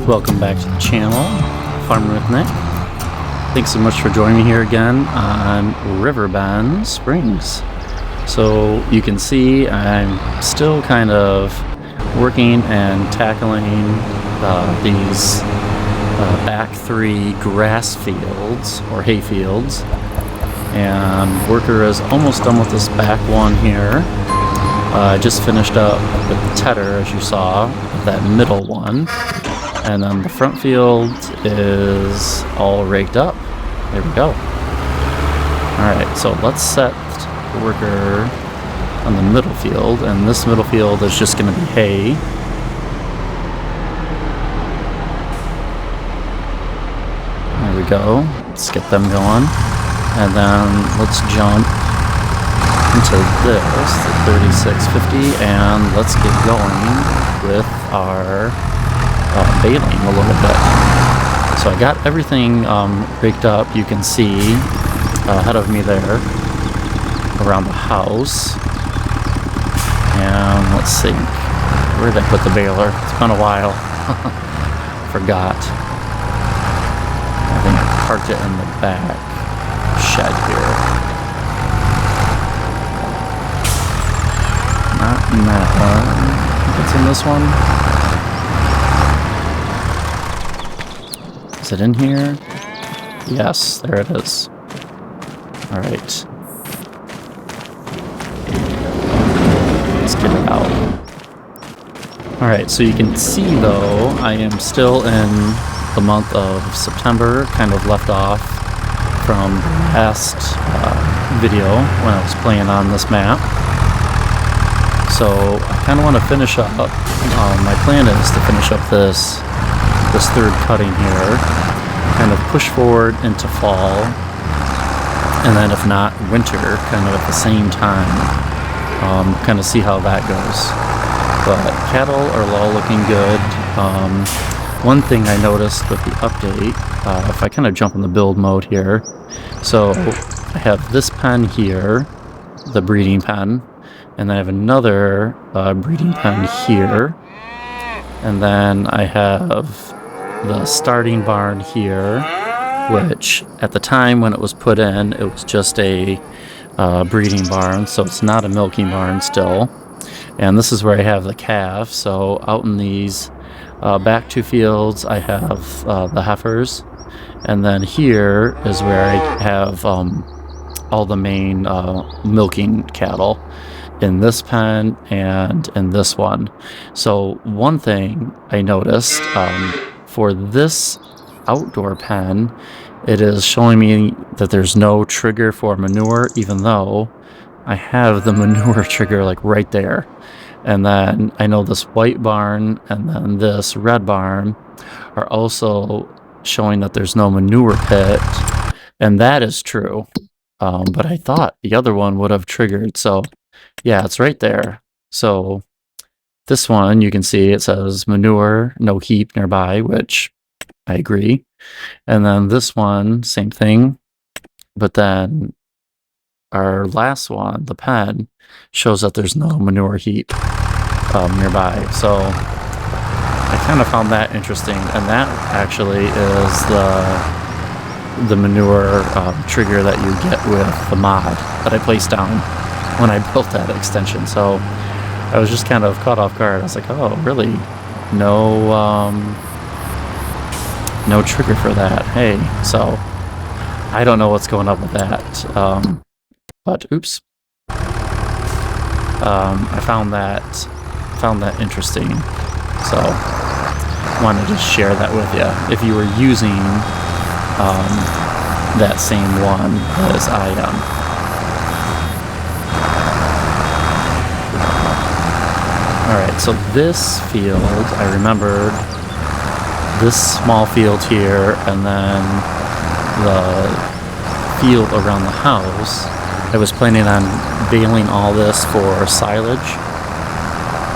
Welcome back to the channel, Farming with Nick. Thanks so much for joining me here again on Riverbend Springs. So you can see I'm still kind of working and tackling these back three grass fields or hay fields, and worker is almost done with this back one here. I just finished up with the tedder, as you saw, that middle one. And then the front field is all raked up. There we go. Alright, so let's set the worker on the middle field. And this middle field is just going to be hay. There we go. Let's get them going. And then let's jump into this, the 3650, and let's get going with our baling a little bit. So I got everything raked up. You can see ahead of me there around the house. And let's see, where did I put the baler? It's been a while. Forgot. I think I parked it in the back shed here. Not in that one. What's in this one? Is it in here? Yes, there it is. Alright. Let's get it out. Alright, so you can see though, I am still in the month of September, kind of left off from the last video when I was playing on this map. So I kind of want to finish up. My plan is to finish up this third cutting here, kind of push forward into fall, and then if not, winter, kind of at the same time. Kind of see how that goes. But cattle are all looking good. One thing I noticed with the update, if I kind of jump in the build mode here, so I have this pen here, the breeding pen, and then I have another breeding pen here, and then I have the starting barn here, which at the time when it was put in, it was just a breeding barn, so it's not a milking barn still. And this is where I have the calf. So out in these back two fields, I have the heifers, and then here is where I have all the main milking cattle in this pen and in this one. So one thing I noticed, for this outdoor pen, it is showing me that there's no trigger for manure, even though I have the manure trigger like right there. And then I know this white barn and then this red barn are also showing that there's no manure pit, and that is true. But I thought the other one would have triggered, so yeah, it's right there. So this one, you can see it says manure, no heap nearby, which I agree. And then this one, same thing. But then our last one, the pen, shows that there's no manure heap nearby. So I kind of found that interesting. And that actually is the manure trigger that you get with the mod that I placed down when I built that extension. So I was just kind of caught off guard. I was like, oh, really? No trigger for that. Hey, so I don't know what's going on with that. But oops. I found that interesting. So wanted to share that with you. If you were using that same one as I am. Alright, so this field, I remembered this small field here, and then the field around the house. I was planning on baling all this for silage.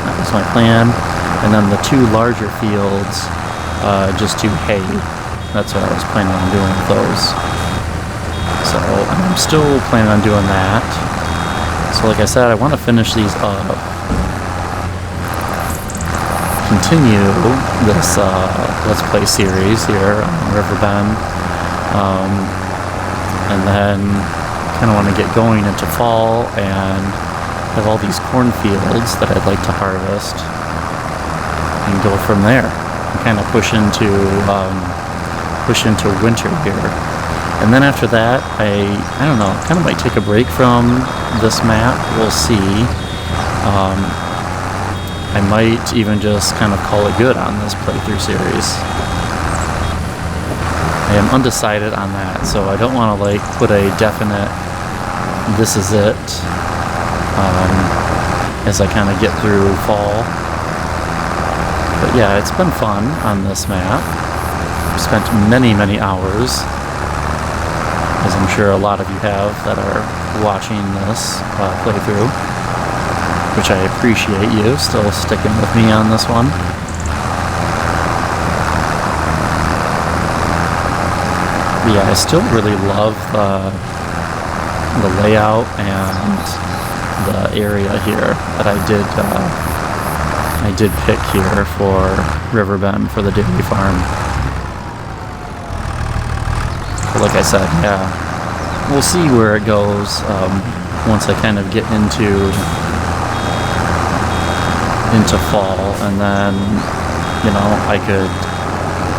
That was my plan. And then the two larger fields, just to hay. That's what I was planning on doing with those. So I'm still planning on doing that. So like I said, I want to finish these up continue this Let's Play series here on Riverbend. And then kind of want to get going into fall and have all these cornfields that I'd like to harvest and go from there and kind of push into winter here. And then after that, I don't know, kind of might take a break from this map. We'll see. I might even just kind of call it good on this playthrough series. I am undecided on that, so I don't want to like put a definite this is it as I kind of get through fall. But yeah, it's been fun on this map. I've spent many hours, as I'm sure a lot of you have that are watching this playthrough, which I appreciate you still sticking with me on this one. But yeah, I still really love the layout and the area here that I did pick here for Riverbend for the dairy farm. But like I said, yeah, we'll see where it goes once I kind of get into fall, and then, you know, I could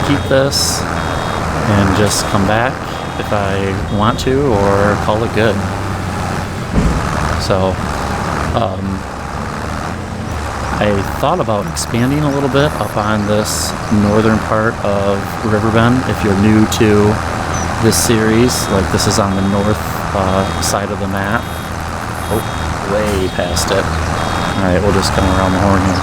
keep this and just come back if I want to, or call it good. So I thought about expanding a little bit up on this northern part of Riverbend. If you're new to this series, like this is on the north side of the map. Oh, way past it. Alright, we'll just come around the horn here.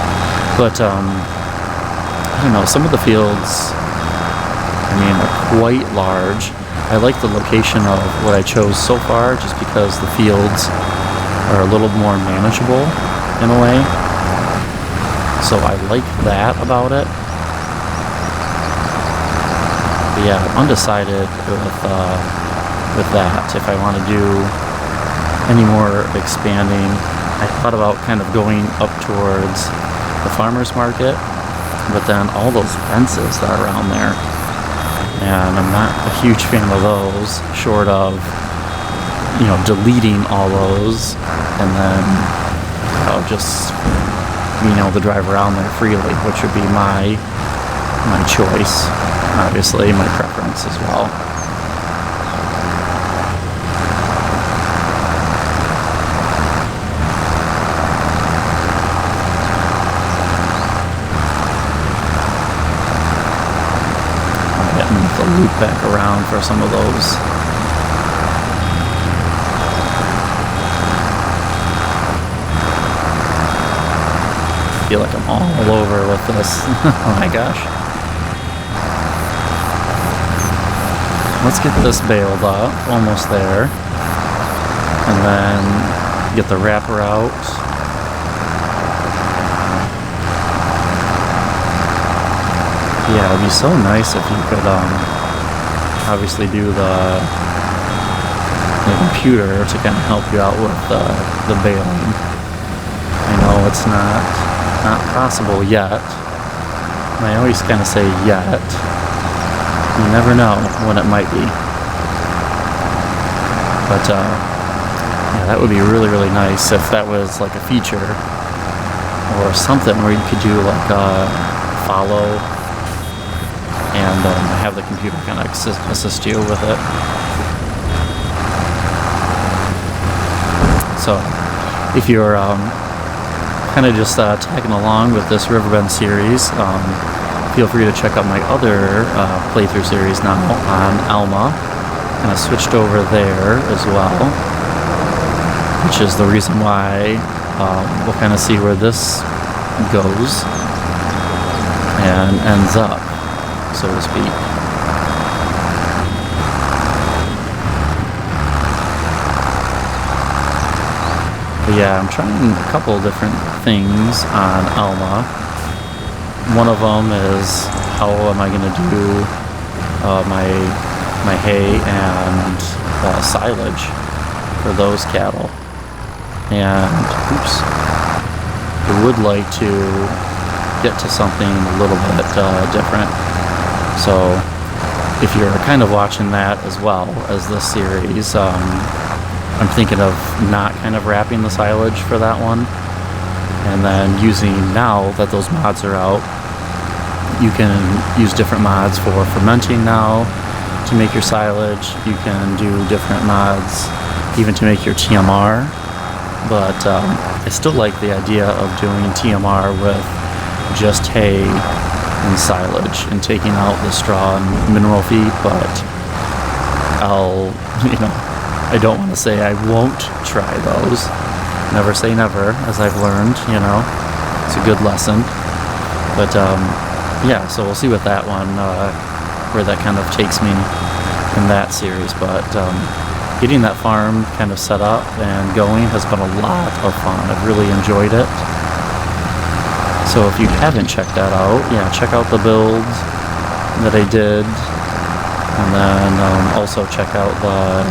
But, I don't know, some of the fields, I mean, are quite large. I like the location of what I chose so far, just because the fields are a little more manageable in a way. So I like that about it. But yeah, I'm undecided with that, if I want to do any more expanding. I thought about kind of going up towards the farmer's market, but then all those fences that are around there, and I'm not a huge fan of those, short of, you know, deleting all those and then just being able to drive around there freely, which would be my choice, obviously, my preference as well. Loop back around for some of those. I feel like I'm all over with this. Oh my gosh. Let's get this baled up. Almost there. And then get the wrapper out. Yeah, it'd be so nice if you could obviously do the computer to kind of help you out with the baling. I know it's not possible yet. And I always kind of say yet. You never know when it might be. But yeah, that would be really nice if that was like a feature or something where you could do like a follow and have the computer kind of assist you with it. So if you're kind of just tagging along with this Riverbend series, feel free to check out my other playthrough series now on Alma. Kind of switched over there as well, which is the reason why we'll kind of see where this goes and ends up, so to speak. But yeah, I'm trying a couple different things on Alma. One of them is how am I going to do my hay and silage for those cattle. And oops, I would like to get to something a little bit different. So if you're kind of watching that as well as this series, I'm thinking of not kind of wrapping the silage for that one, and then using, now that those mods are out, you can use different mods for fermenting now to make your silage. You can do different mods even to make your TMR, but I still like the idea of doing TMR with just hay and silage and taking out the straw and mineral feed, but I'll, I don't want to say I won't try those. Never say never, as I've learned, it's a good lesson. But yeah, so we'll see with that one, where that kind of takes me in that series. But getting that farm kind of set up and going has been a lot of fun. I've really enjoyed it. So if you haven't checked that out, check out the build that I did, and then also check out the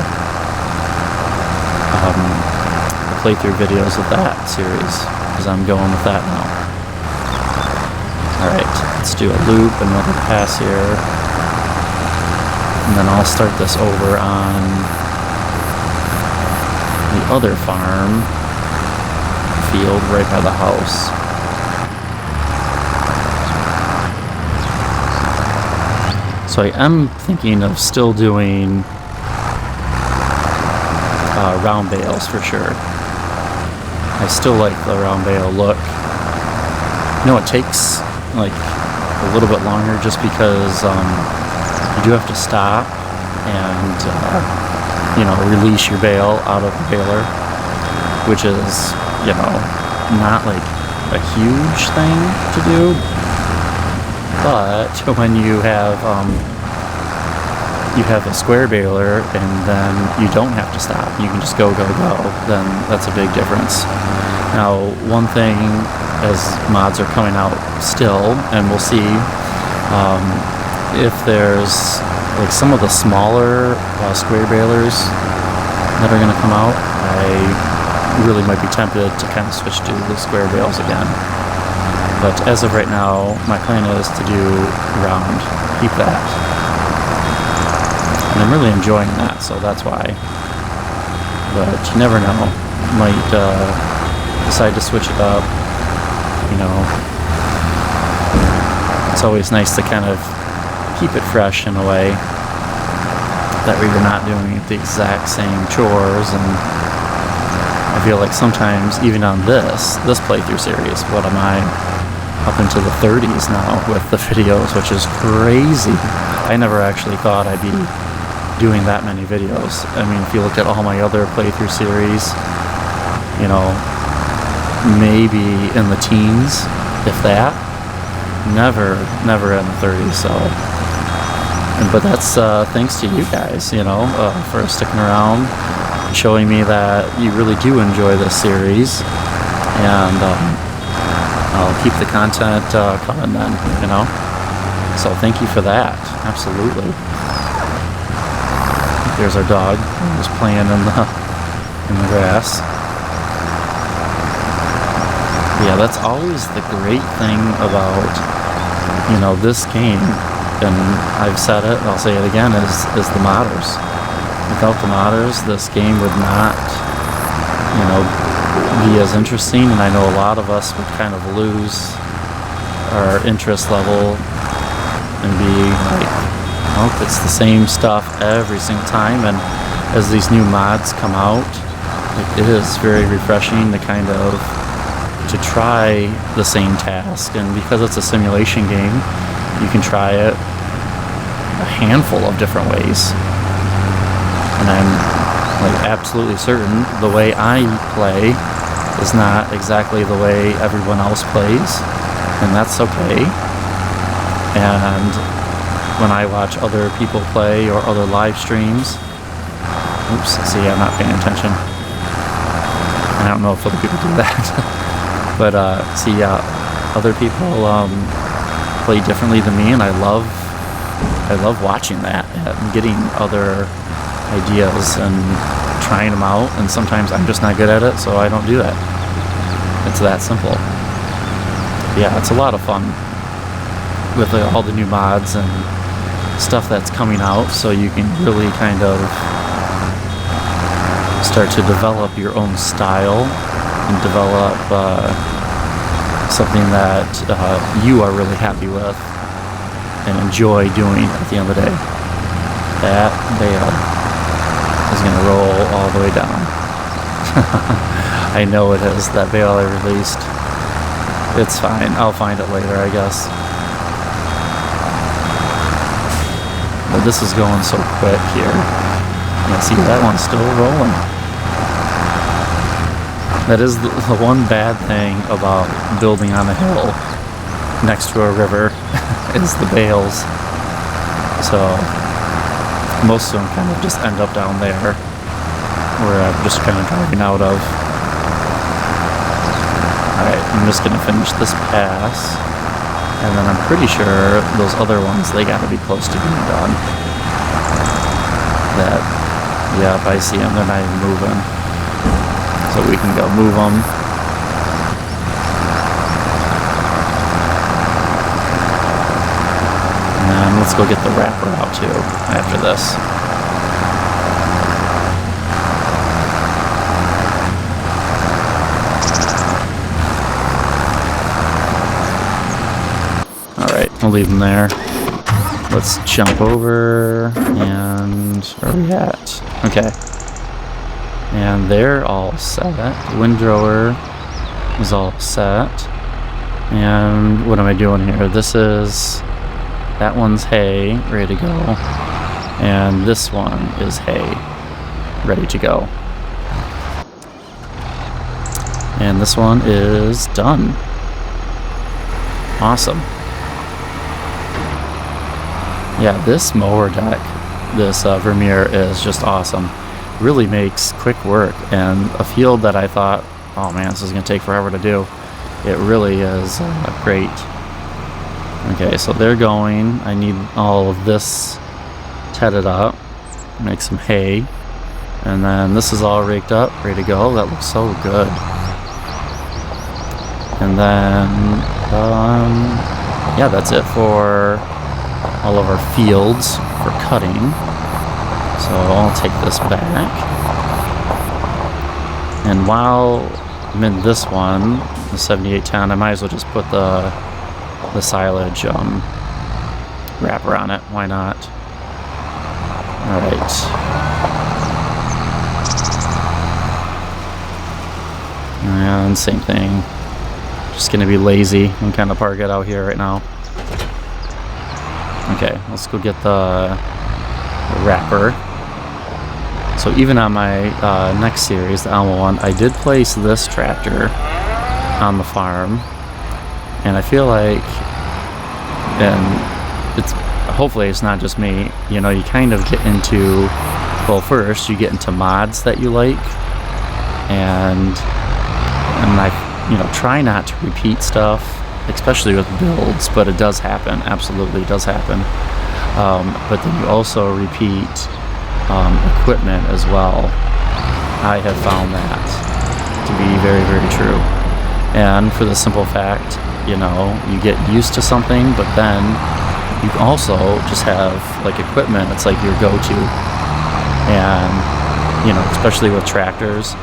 playthrough videos of that series, because I'm going with that now. Alright, let's do a loop, another pass here, and then I'll start this over on the other farm field right by the house. So I am thinking of still doing round bales for sure. I still like the round bale look. It takes like a little bit longer just because you do have to stop and release your bale out of the baler, which is not like a huge thing to do. But when you have a square baler and then you don't have to stop, you can just go, then that's a big difference. Now, one thing, as mods are coming out still, and we'll see if there's like some of the smaller square balers that are going to come out, I really might be tempted to kind of switch to the square bales again. But as of right now, my plan is to do round, keep that. And I'm really enjoying that, so that's why. But you never know. Might decide to switch it up. It's always nice to kind of keep it fresh in a way. That way you're not doing the exact same chores. And I feel like sometimes, even on this playthrough series, what am I? Up into the 30s now with the videos, which is crazy. I never actually thought I'd be doing that many videos. I mean, if you look at all my other playthrough series, maybe in the teens, if that. Never in the 30s. So, but that's thanks to you guys, for sticking around, showing me that you really do enjoy this series, and I'll keep the content coming then, So thank you for that. Absolutely. There's our dog just playing in the grass. Yeah, that's always the great thing about this game, and I've said it, and I'll say it again, is the modders. Without the modders, this game would not, be as interesting, and I know a lot of us would kind of lose our interest level and be like, it's the same stuff every single time. And as these new mods come out, it is very refreshing to kind of try the same task. And because it's a simulation game, you can try it a handful of different ways. And I'm absolutely certain the way I play is not exactly the way everyone else plays, and that's okay. And when I watch other people play or other live streams, see, I'm not paying attention. I don't know if other people do that. But other people play differently than me, and I love watching that and getting other ideas and trying them out. And sometimes I'm just not good at it, so I don't do that. It's that simple. yeah, it's a lot of fun with all the new mods and stuff that's coming out, so you can really kind of start to develop your own style and develop something that you are really happy with and enjoy doing at the end of the day. That bale is going to roll all the way down. I know it is. That bale I released. It's fine. I'll find it later, I guess. But this is going so quick here. Yeah, see, that one's still rolling. That is the one bad thing about building on a hill next to a river is the bales. So most of them kind of just end up down there where I'm just kind of driving out of. Alright, I'm just going to finish this pass, and then I'm pretty sure those other ones, they got to be close to being done. That, yep, I see them, they're not even moving. So we can go move them. And let's go get the wrapper out too after this. Alright, we'll leave them there. Let's jump over, and where are we at? Okay. And they're all set. The windrower is all set. And what am I doing here? That one's hay, ready to go. And this one is hay, ready to go. And this one is done. Awesome. Yeah, this mower deck, this Vermeer is just awesome. Really makes quick work, and a field that I thought, oh man, this is going to take forever to do, it really is great. Okay, so they're going. I need all of this tedded up, make some hay, and then this is all raked up, ready to go. That looks so good. And then yeah, that's it for all of our fields for cutting. So I'll take this back, and while I'm in this one, the 7810, I might as well just put the silage wrapper on it. Why not? All right. And same thing. Just gonna be lazy and kind of park it out here right now. Okay, let's go get the wrapper. So even on my next series, the Alma one, I did place this tractor on the farm, and I feel like, and it's hopefully it's not just me, you know, you kind of get into, well, first you get into mods that you like, and I, you know, try not to repeat stuff, especially with builds, but it does happen, absolutely does happen. But then you also repeat equipment as well. I have found that to be very, very true. And for the simple fact, you know, you get used to something, but then you also just have like equipment, it's like your go-to. And, you know, especially with tractors,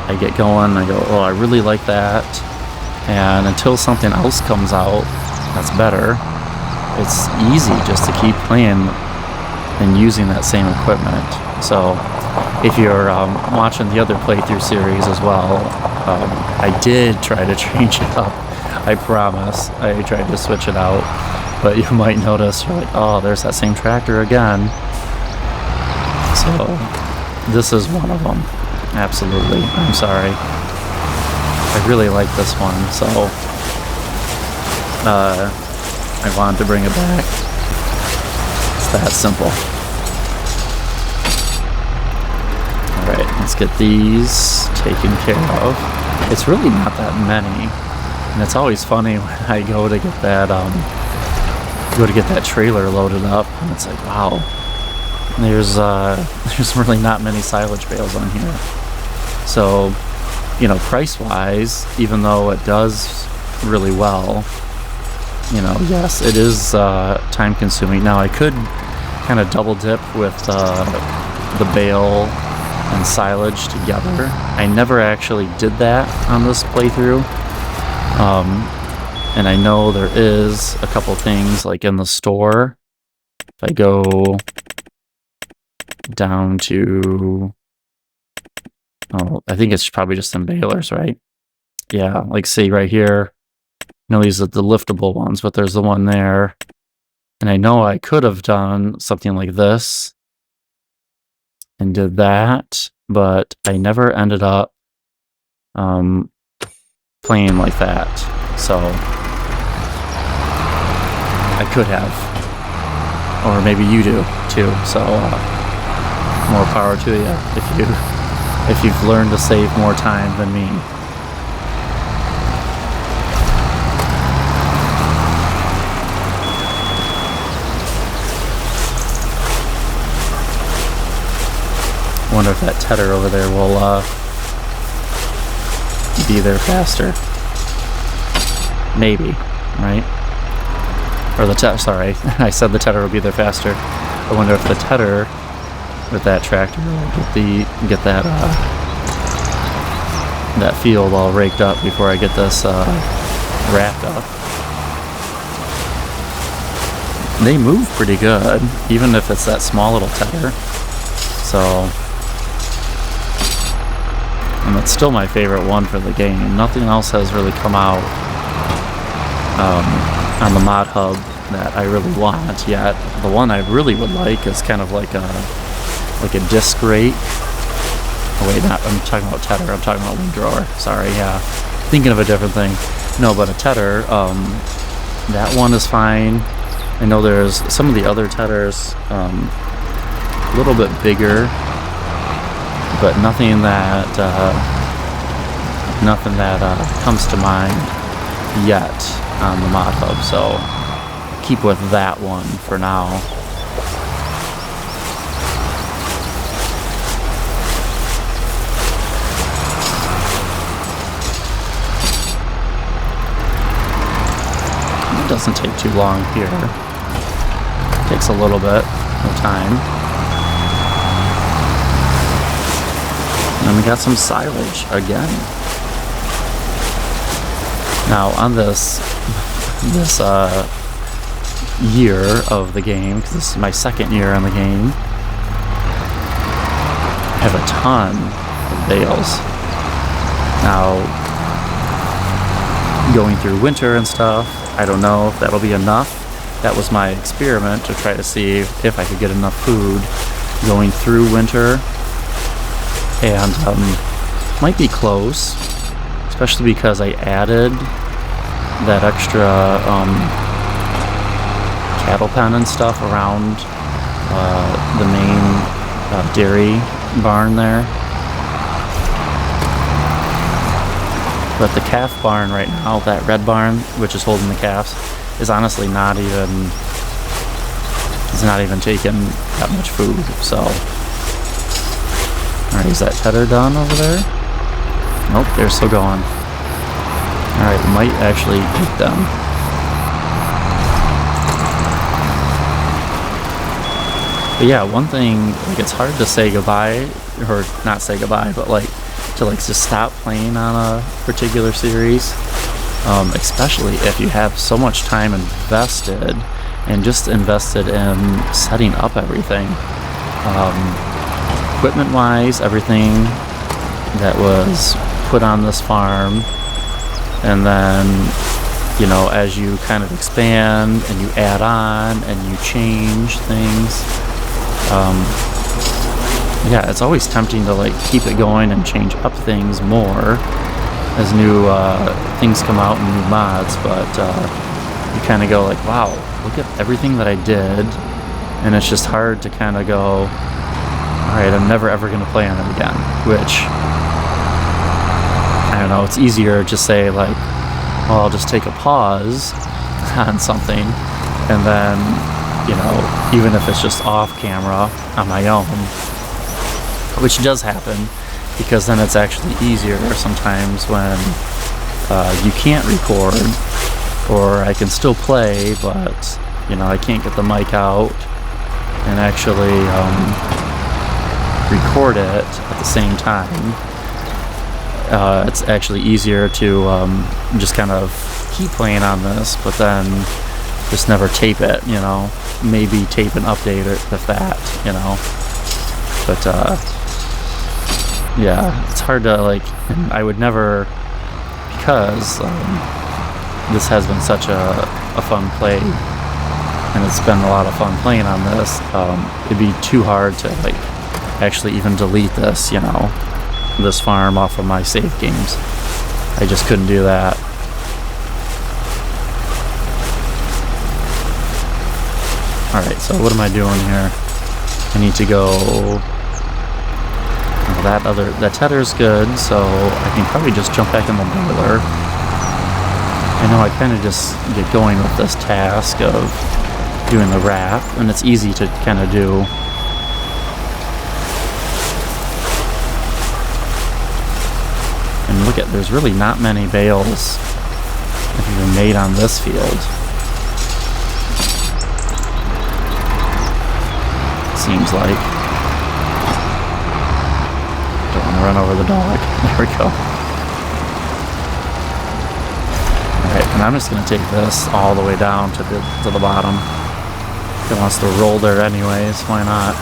I get going, I go, oh, I really like that. And until something else comes out that's better, it's easy just to keep playing and using that same equipment. So if you're watching the other playthrough series as well, I did try to change it up. I promise. I tried to switch it out, but you might notice you're like, oh, there's that same tractor again. So this is one of them. Absolutely. I'm sorry. I really like this one, so I wanted to bring it back. It's that simple. Alright, let's get these taken care of. It's really not that many, and it's always funny when I go to get that trailer loaded up, and it's like, wow, there's really not many silage bales on here. So, you know, price-wise, even though it does really well. You know, yes, it is time consuming. Now I could kind of double dip with the bale and silage together. I never actually did that on this playthrough. And I know there is a couple things like in the store. If I go down to, oh, I think it's probably just in balers, right? Yeah, like see right here. No, these are the liftable ones, but there's the one there. And I know I could have done something like this and did that, but I never ended up playing like that. So I could have. Or maybe you do too. So more power to you if you've learned to save more time than me. I wonder if that tedder over there will be there faster. Maybe, right? Or the tedder, sorry, I said the tedder will be there faster. I wonder if the tedder with that tractor will get that that field all raked up before I get this wrapped up. They move pretty good, even if it's that small little tedder. So, and it's still my favorite one for the game. Nothing else has really come out on the mod hub that I really want yet. The one I really would like is kind of like a disc rake. Oh wait, I'm talking about tedder. I'm talking about windrower. Sorry, yeah, thinking of a different thing. No, but a tedder. That one is fine. I know there's some of the other tedders a little bit bigger, but nothing that comes to mind yet on the mod hub. So keep with that one for now. It doesn't take too long here. It takes a little bit of time. And we got some silage again. Now on this year of the game, because this is my second year on the game, I have a ton of bales. Now, going through winter and stuff, I don't know if that'll be enough. That was my experiment to try to see if I could get enough food going through winter. And might be close, especially because I added that extra cattle pen and stuff around the main dairy barn there. But the calf barn right now, that red barn, which is holding the calves, is honestly not even taking that much food. So, alright, is that tedder done over there? Nope, they're still going. Alright, we might actually get them. But yeah, one thing, like, it's hard to say goodbye, or not say goodbye, but like to like just stop playing on a particular series, especially if you have so much time invested and just invested in setting up everything. Equipment wise, everything that was put on this farm, and then, you know, as you kind of expand and you add on and you change things, yeah, it's always tempting to like keep it going and change up things more as new things come out and new mods, but you kind of go like, wow, look at everything that I did, and it's just hard to kind of go, alright, I'm never ever going to play on it again, which, I don't know, it's easier to say like, well, I'll just take a pause on something, and then, you know, even if it's just off camera on my own, which does happen, because then it's actually easier sometimes when you can't record, or I can still play, but I can't get the mic out and actually record it at the same time. It's actually easier to just kind of keep playing on this, but then just never tape it, maybe tape an update with that, but yeah, it's hard to and I would never, because this has been such a fun play, and it's been a lot of fun playing on this. It'd be too hard to actually even delete this, this farm off of my save games. I just couldn't do that. Alright, so what am I doing here? I need to go... that tether's good, so I can probably just jump back in the boiler. I know I kind of just get going with this task of doing the wrap, and it's easy to kind of do. And look there's really not many bales that have been made on this field. Seems like. Don't want to run over the dog. There we go. Alright, and I'm just going to take this all the way down to the bottom. It wants to roll there anyways, why not?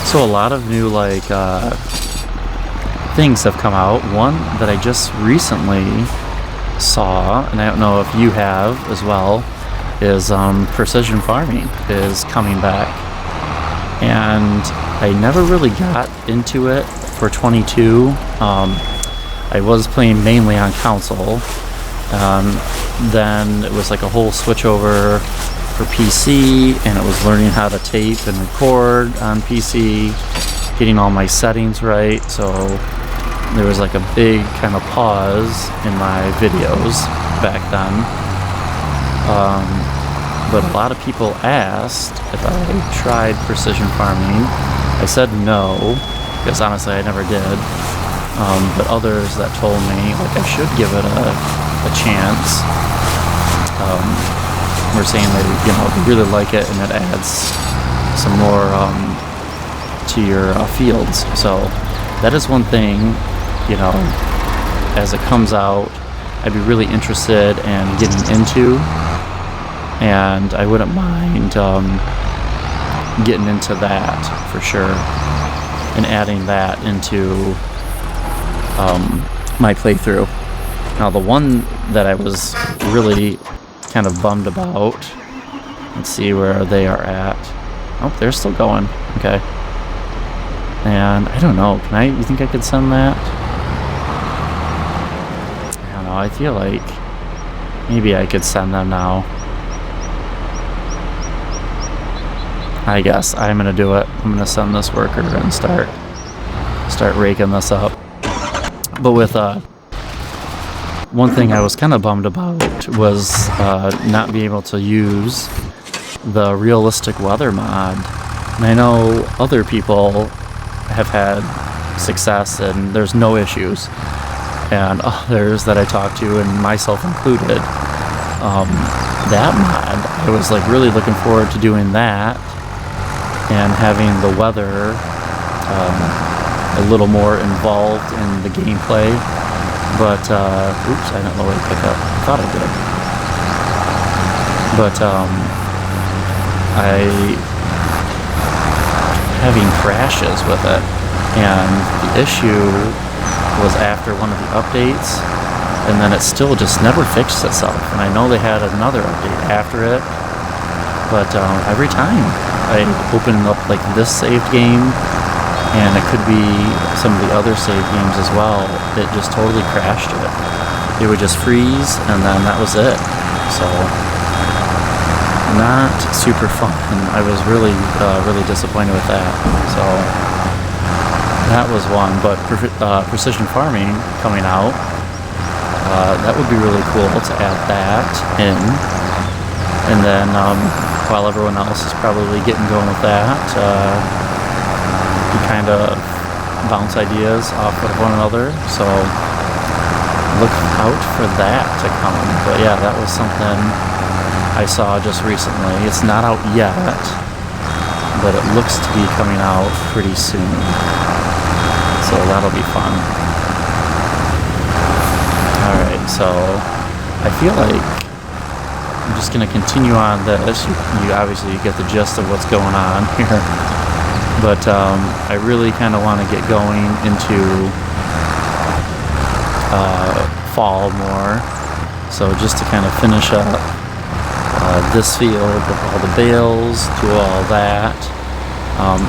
So a lot of new things have come out. One that I just recently saw, and I don't know if you have as well, is precision farming is coming back. And I never really got into it for 22. I was playing mainly on console. Then it was a whole switch over for PC, and it was learning how to tape and record on PC, getting all my settings right. So there was a big kind of pause in my videos back then. But a lot of people asked if I tried precision farming. I said no, because honestly I never did. But others that told me I should give it a chance were saying they really like it, and it adds some more to your fields. So that is one thing, as it comes out, I'd be really interested in getting into, and I wouldn't mind getting into that for sure, and adding that into my playthrough. Now the one that I was really kind of bummed about, let's see where they are at. Oh, they're still going. Okay. And I don't know, you think I could send that? I don't know, I feel like maybe I could send them now. I guess I'm gonna do it. I'm gonna send this worker and start raking this up. But with one thing I was kind of bummed about was not being able to use the realistic weather mod. And I know other people have had success and there's no issues. And others that I talked to, and myself included, that mod, I was really looking forward to doing that and having the weather a little more involved in the gameplay. But, oops, I don't know where to pick up. I thought I did. But, having crashes with it. And the issue was after one of the updates, and then it still just never fixed itself. And I know they had another update after it, but every time I opened up this saved game, and it could be some of the other save games as well, it just totally crashed it. It would just freeze, and then that was it. So, not super fun. I was really disappointed with that. So, that was one. But precision farming coming out, that would be really cool to add that in. And then, while everyone else is probably getting going with that, be kind of bounce ideas off of one another. So look out for that to come. But yeah, that was something I saw just recently. It's not out yet, but it looks to be coming out pretty soon. So that'll be fun. Alright, so I feel like I'm just going to continue on this. You obviously get the gist of what's going on here. But I really kind of want to get going into fall more. So just to kind of finish up this field with all the bales, do all that.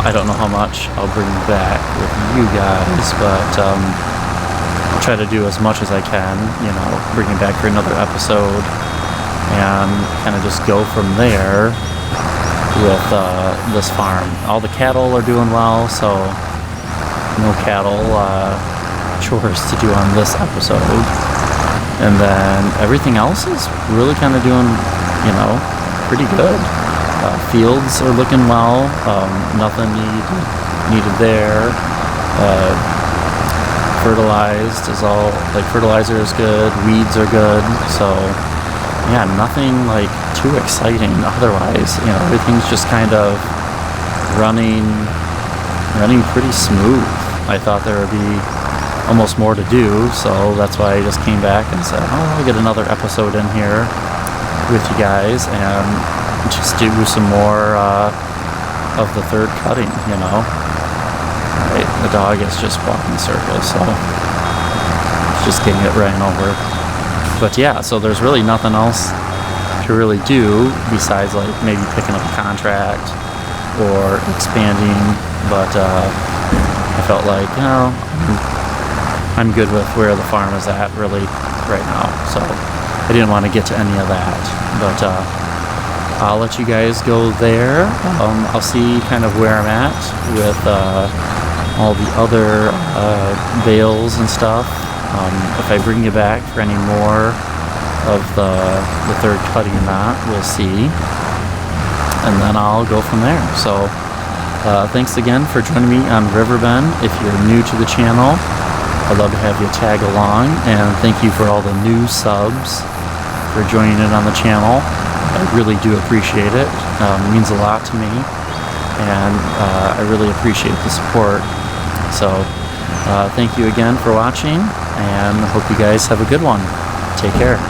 I don't know how much I'll bring back with you guys, but I'll try to do as much as I can, you know, bring it back for another episode and kind of just go from there with this farm. All the cattle are doing well, so no cattle chores to do on this episode. And then everything else is really kind of doing, you know, pretty good. Fields are looking well. Nothing needed there. Fertilized is all, like, fertilizer is good. Weeds are good. So yeah, nothing like too exciting otherwise. You know, everything's just kind of running pretty smooth. I thought there would be almost more to do, so that's why I just came back and said, oh, I'll get another episode in here with you guys and just do some more of the third cutting, you know. Right, the dog is just walking circles, so just getting it ran over. But yeah, so there's really nothing else to really do besides like maybe picking up a contract or expanding, but I felt like, you know, I'm good with where the farm is at really right now, so I didn't want to get to any of that. But I'll let you guys go there. I'll see kind of where I'm at with all the other bales and stuff. If I bring you back for any more of the third cutting or not, we'll see. And then I'll go from there. So thanks again for joining me on Riverbend. If you're new to the channel, I'd love to have you tag along, and thank you for all the new subs for joining in on the channel. I really do appreciate it. It means a lot to me, and I really appreciate the support. So thank you again for watching, and hope you guys have a good one. Take care.